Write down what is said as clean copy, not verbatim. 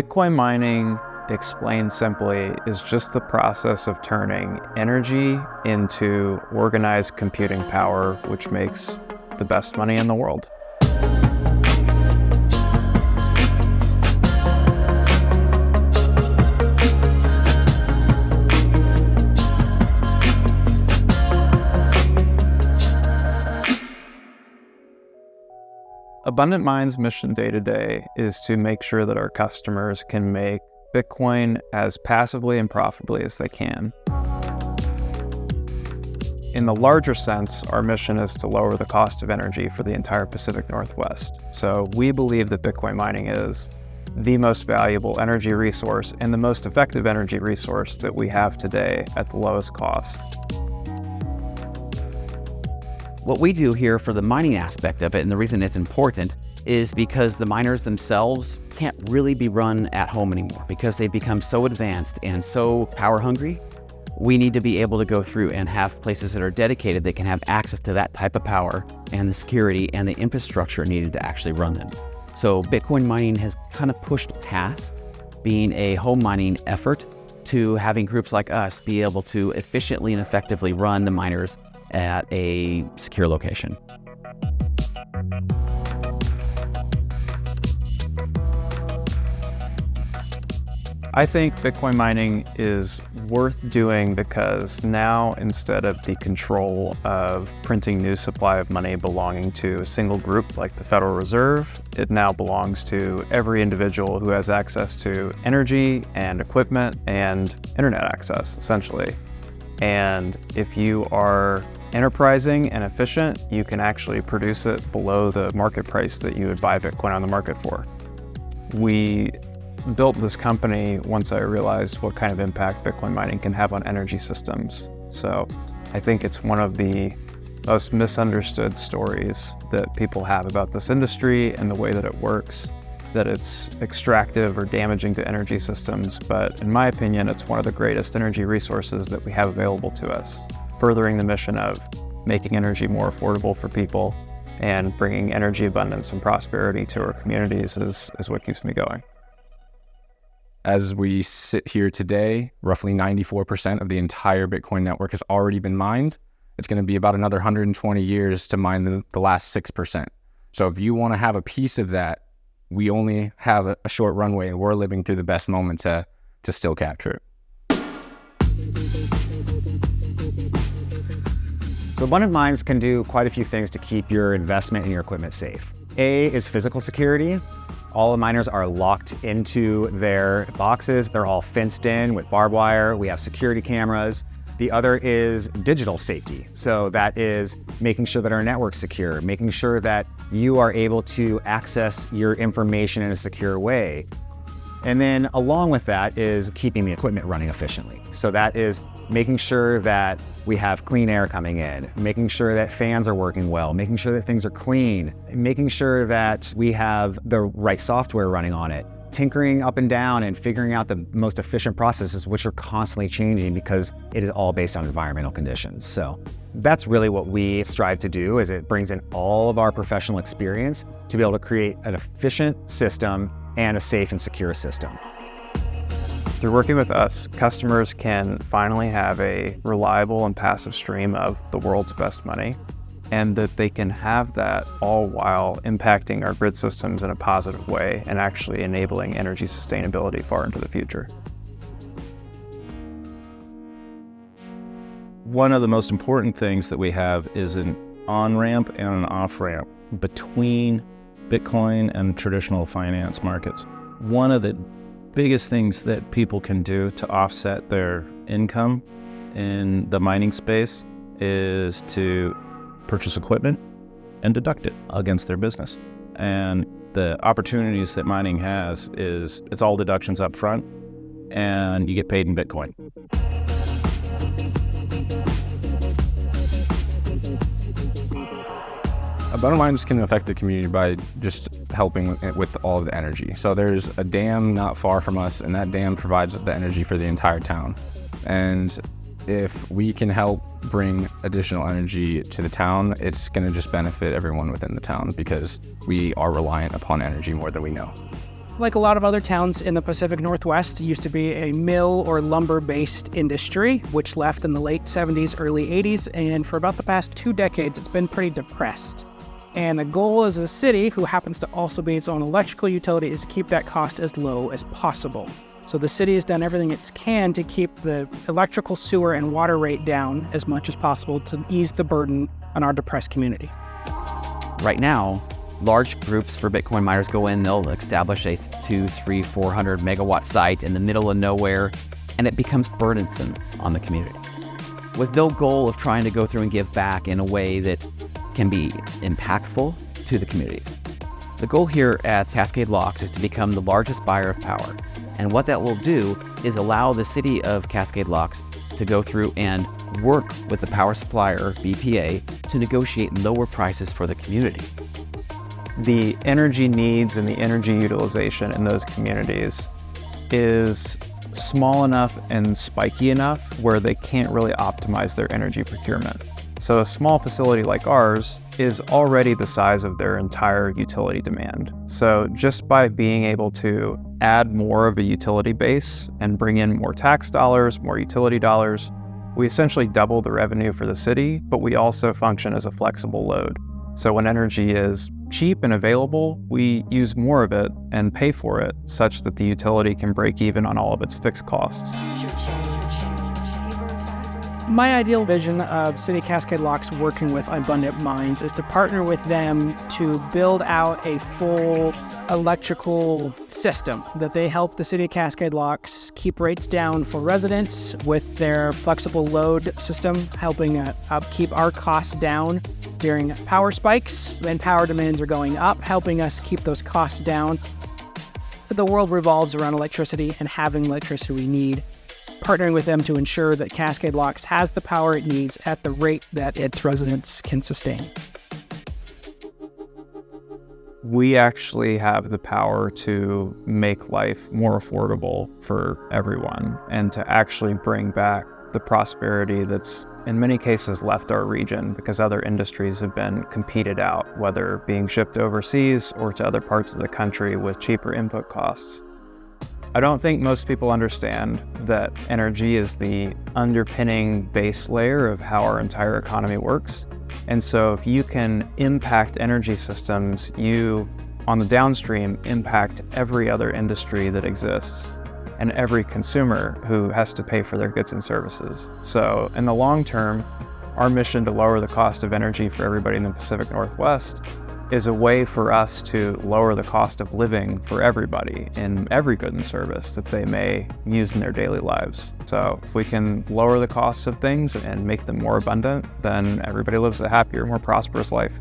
Bitcoin mining, explained simply, is just the process of turning energy into organized computing power, which makes the best money in the world. Abundant Minds' mission day-to-day is to make sure that our customers can make Bitcoin as passively and profitably as they can. In the larger sense, our mission is to lower the cost of energy for the entire Pacific Northwest. So we believe that Bitcoin mining is the most valuable energy resource and the most effective energy resource that we have today at the lowest cost. What we do here for the mining aspect of it, and the reason it's important, is because the miners themselves can't really be run at home anymore because they've become so advanced and so power hungry. We need to be able to go through and have places that are dedicated that can have access to that type of power and the security and the infrastructure needed to actually run them. So Bitcoin mining has kind of pushed past being a home mining effort to having groups like us be able to efficiently and effectively run the miners at a secure location. I think Bitcoin mining is worth doing because now, instead of the control of printing new supply of money belonging to a single group like the Federal Reserve, it now belongs to every individual who has access to energy and equipment and internet access, essentially. And if you are enterprising and efficient, you can actually produce it below the market price that you would buy Bitcoin on the market for. We built this company once I realized what kind of impact Bitcoin mining can have on energy systems. So I think it's one of the most misunderstood stories that people have about this industry and the way that it works, that it's extractive or damaging to energy systems. But in my opinion, it's one of the greatest energy resources that we have available to us, furthering the mission of making energy more affordable for people and bringing energy abundance and prosperity to our communities is what keeps me going. As we sit here today, roughly 94% of the entire Bitcoin network has already been mined. It's going to be about another 120 years to mine the last 6%. So if you want to have a piece of that, we only have a short runway, and we're living through the best moment to still capture it. So Abundant Minds can do quite a few things to keep your investment and your equipment safe. A is physical security. All the miners are locked into their boxes. They're all fenced in with barbed wire. We have security cameras. The other is digital safety. So that is making sure that our network's secure, making sure that you are able to access your information in a secure way. And then along with that is keeping the equipment running efficiently. So that is making sure that we have clean air coming in, making sure that fans are working well, making sure that things are clean, making sure that we have the right software running on it, tinkering up and down and figuring out the most efficient processes, which are constantly changing because it is all based on environmental conditions. So that's really what we strive to do, is it brings in all of our professional experience to be able to create an efficient system and a safe and secure system. Through working with us, customers can finally have a reliable and passive stream of the world's best money, and that they can have that all while impacting our grid systems in a positive way and actually enabling energy sustainability far into the future. One of the most important things that we have is an on-ramp and an off-ramp between Bitcoin and traditional finance markets. One of the biggest things that people can do to offset their income in the mining space is to purchase equipment and deduct it against their business. And the opportunities that mining has is it's all deductions up front and you get paid in Bitcoin. Abundant Minds can affect the community by just helping with all of the energy. So there's a dam not far from us, and that dam provides the energy for the entire town. And if we can help bring additional energy to the town, it's going to just benefit everyone within the town because we are reliant upon energy more than we know. like a lot of other towns in the Pacific Northwest, used to be a mill or lumber-based industry, which left in the late 70s, early 80s, and for about the past 2 decades, it's been pretty depressed. And the goal as a city, who happens to also be its own electrical utility, is to keep that cost as low as possible. So the city has done everything it can to keep the electrical, sewer, and water rate down as much as possible to ease the burden on our depressed community. Right now, large groups for Bitcoin miners go in, they'll establish a 200, 300, 400 megawatt site in the middle of nowhere, and it becomes burdensome on the community. With no goal of trying to go through and give back in a way that can be impactful to the communities. The goal here at Cascade Locks is to become the largest buyer of power. And what that will do is allow the city of Cascade Locks to go through and work with the power supplier, BPA, to negotiate lower prices for the community. The energy needs and the energy utilization in those communities is small enough and spiky enough where they can't really optimize their energy procurement. So a small facility like ours is already the size of their entire utility demand. So just by being able to add more of a utility base and bring in more tax dollars, more utility dollars, we essentially double the revenue for the city, but we also function as a flexible load. So when energy is cheap and available, we use more of it and pay for it such that the utility can break even on all of its fixed costs. My ideal vision of City Cascade Locks working with Abundant Mines is to partner with them to build out a full electrical system that they help the City of Cascade Locks keep rates down for residents with their flexible load system, helping keep our costs down during power spikes when power demands are going up, helping us keep those costs down. The world revolves around electricity and having electricity we need. Partnering with them to ensure that Cascade Locks has the power it needs at the rate that its residents can sustain. We actually have the power to make life more affordable for everyone and to actually bring back the prosperity that's in many cases left our region because other industries have been competed out, whether being shipped overseas or to other parts of the country with cheaper input costs. I don't think most people understand that energy is the underpinning base layer of how our entire economy works. And so if you can impact energy systems, you, on the downstream, impact every other industry that exists and every consumer who has to pay for their goods and services. So in the long term, our mission to lower the cost of energy for everybody in the Pacific Northwest is a way for us to lower the cost of living for everybody in every good and service that they may use in their daily lives. So if we can lower the costs of things and make them more abundant, then everybody lives a happier, more prosperous life.